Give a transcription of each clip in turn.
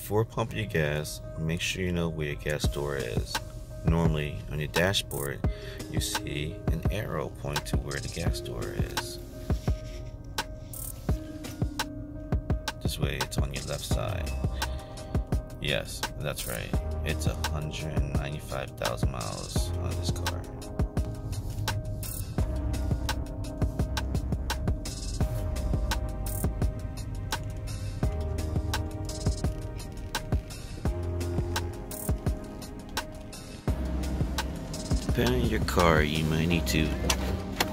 Before pumping your gas, make sure you know where your gas door is. Normally, on your dashboard, you see an arrow pointing to where the gas door is. This way, it's on your left side. Yes, that's right. It's 195,000 miles on this car. Depending on your car, you might need to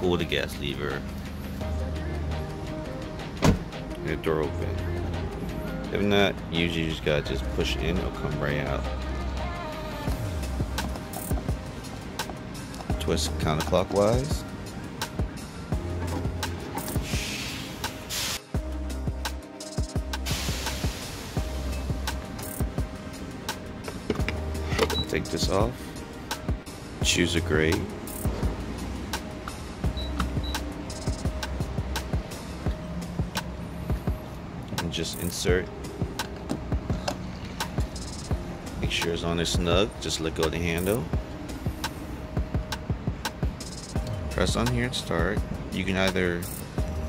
pull the gas lever and the door open. If not, usually you just gotta push it in, it'll come right out. Twist counterclockwise. Take this off. Choose a grade. And just insert. Make sure it's on there snug. Just let go of the handle. Press on here and start. You can either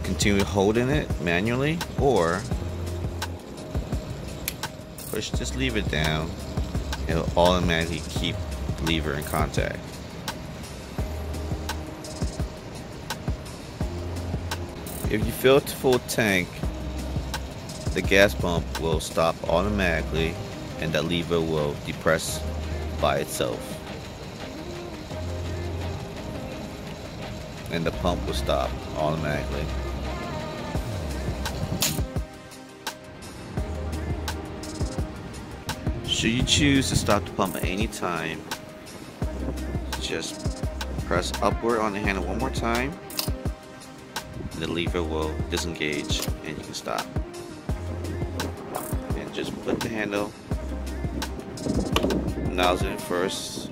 continue holding it manually or push this lever down. It'll automatically keep lever in contact. If you fill it to full tank, the gas pump will stop automatically and the lever will depress by itself. And the pump will stop automatically. Should you choose to stop the pump at any time, just press upward on the handle one more time. The lever will disengage and you can stop. And just put the handle, nozzle in first,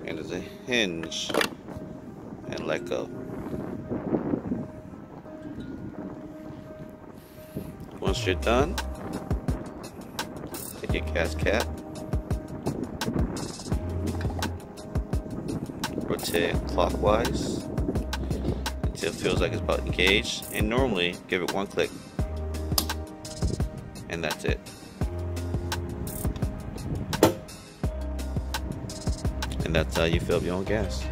and there's a hinge, and let go. Once you're done, take your gas cap, rotate it clockwise until it feels like it's about engaged, and normally give it one click and that's it. And that's how you fill up your own gas.